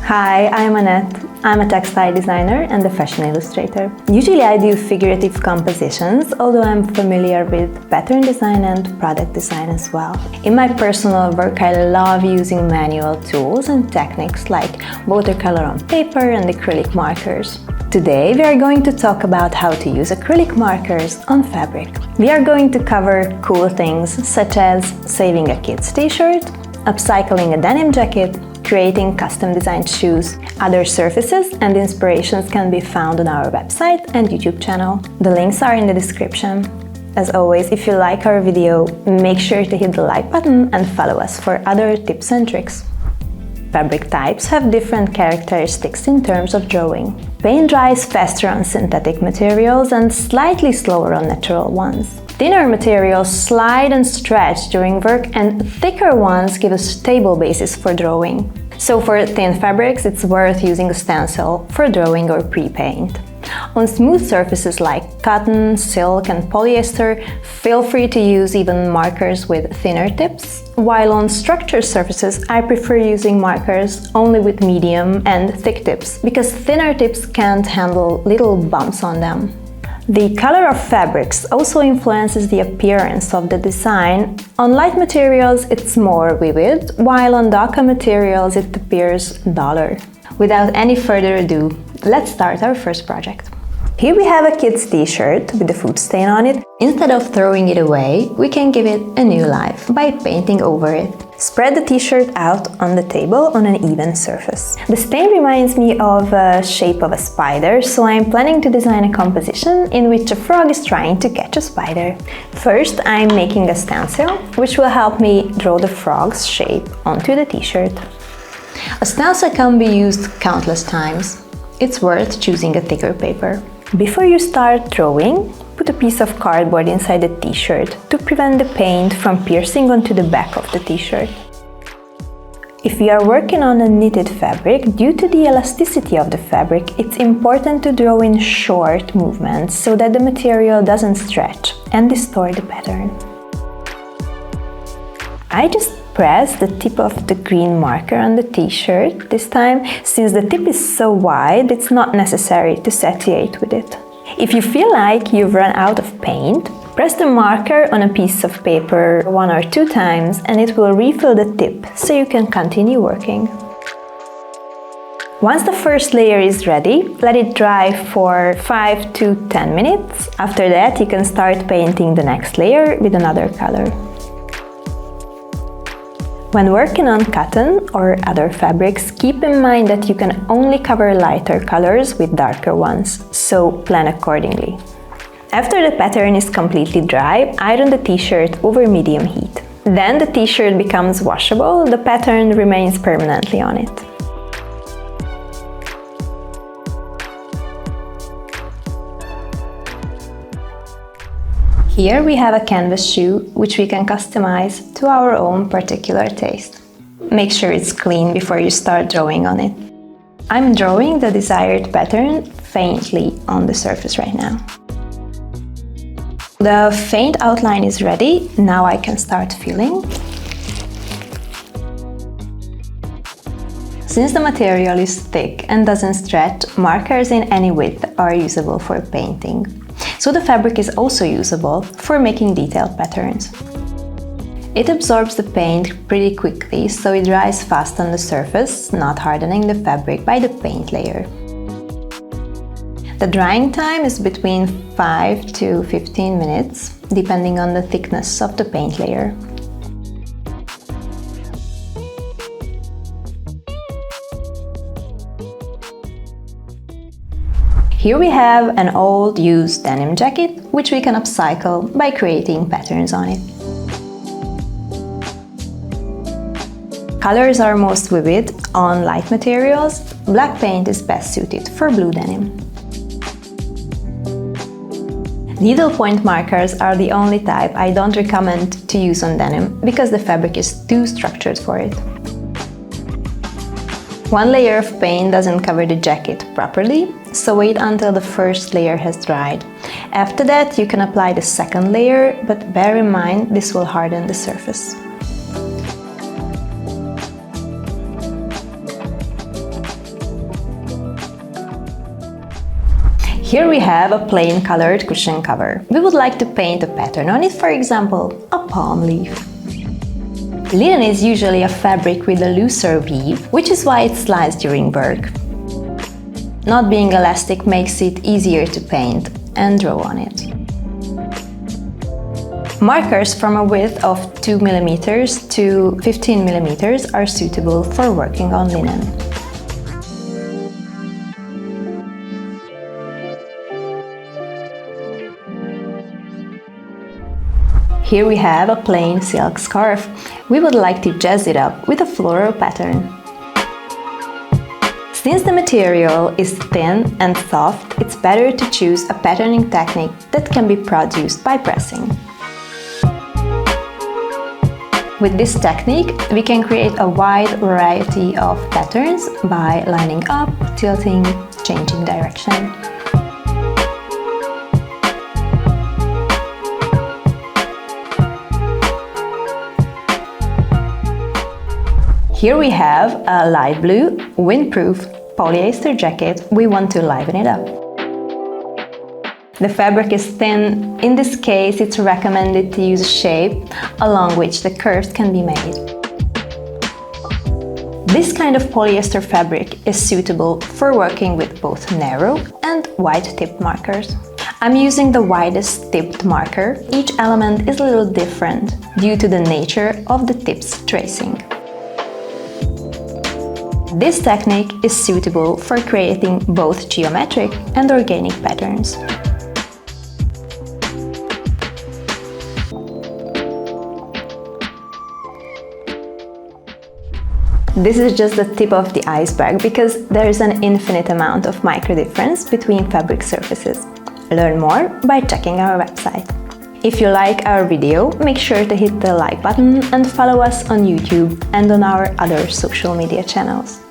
Hi, I'm Annette. I'm a textile designer and a fashion illustrator. Usually I do figurative compositions, although I'm familiar with pattern design and product design as well. In my personal work, I love using manual tools and techniques like watercolor on paper and acrylic markers. Today we are going to talk about how to use acrylic markers on fabric. We are going to cover cool things such as saving a kid's t-shirt, upcycling a denim jacket, creating custom designed shoes. Other surfaces and inspirations can be found on our website and YouTube channel. The links are in the description. As always, if you like our video, make sure to hit the like button and follow us for other tips and tricks. Fabric types have different characteristics in terms of drawing. Paint dries faster on synthetic materials and slightly slower on natural ones. Thinner materials slide and stretch during work, and thicker ones give a stable basis for drawing. So for thin fabrics, it's worth using a stencil for drawing or pre-paint. On smooth surfaces like cotton, silk and polyester, feel free to use even markers with thinner tips, while on structured surfaces I prefer using markers only with medium and thick tips, because thinner tips can't handle little bumps on them. The color of fabrics also influences the appearance of the design. On light materials it's more vivid, while on darker materials it appears duller. Without any further ado, let's start our first project. Here we have a kid's t-shirt with a food stain on it. Instead of throwing it away, we can give it a new life by painting over it. Spread the t-shirt out on the table on an even surface. The stain reminds me of the shape of a spider, so I'm planning to design a composition in which a frog is trying to catch a spider. First, I'm making a stencil, which will help me draw the frog's shape onto the t-shirt. A stencil can be used countless times. It's worth choosing a thicker paper. Before you start drawing, put a piece of cardboard inside the t-shirt to prevent the paint from piercing onto the back of the t-shirt. If you are working on a knitted fabric, due to the elasticity of the fabric, it's important to draw in short movements so that the material doesn't stretch and distort the pattern. I just press the tip of the green marker on the t-shirt this time. Since the tip is so wide, it's not necessary to satiate with it. If you feel like you've run out of paint, press the marker on a piece of paper 1 or 2 times and it will refill the tip so you can continue working. Once the first layer is ready, let it dry for 5 to 10 minutes. After that, you can start painting the next layer with another color. When working on cotton or other fabrics, keep in mind that you can only cover lighter colors with darker ones, so plan accordingly. After the pattern is completely dry, iron the t-shirt over medium heat. Then the t-shirt becomes washable, the pattern remains permanently on it. Here we have a canvas shoe, which we can customize to our own particular taste. Make sure it's clean before you start drawing on it. I'm drawing the desired pattern faintly on the surface right now. The faint outline is ready, now I can start filling. Since the material is thick and doesn't stretch, markers in any width are usable for painting. So the fabric is also usable for making detailed patterns. It absorbs the paint pretty quickly, so it dries fast on the surface, not hardening the fabric by the paint layer. The drying time is between 5 to 15 minutes, depending on the thickness of the paint layer. Here we have an old used denim jacket, which we can upcycle by creating patterns on it. Colors are most vivid on light materials. Black paint is best suited for blue denim. Needlepoint markers are the only type I don't recommend to use on denim because the fabric is too structured for it. One layer of paint doesn't cover the jacket properly, so wait until the first layer has dried. After that, you can apply the second layer, but bear in mind this will harden the surface. Here we have a plain colored cushion cover. We would like to paint a pattern on it, for example, a palm leaf. Linen is usually a fabric with a looser weave, which is why it slides during work. Not being elastic makes it easier to paint and draw on it. Markers from a width of 2 mm to 15 mm are suitable for working on linen. Here we have a plain silk scarf. We would like to jazz it up with a floral pattern. Since the material is thin and soft, it's better to choose a patterning technique that can be produced by pressing. With this technique, we can create a wide variety of patterns by lining up, tilting, changing direction. Here we have a light blue, windproof polyester jacket. We want to liven it up. The fabric is thin. In this case, it's recommended to use a shape along which the curves can be made. This kind of polyester fabric is suitable for working with both narrow and wide-tipped markers. I'm using the widest tipped marker. Each element is a little different due to the nature of the tip's tracing. This technique is suitable for creating both geometric and organic patterns. This is just the tip of the iceberg because there is an infinite amount of micro difference between fabric surfaces. Learn more by checking our website. If you like our video, make sure to hit the like button and follow us on YouTube and on our other social media channels.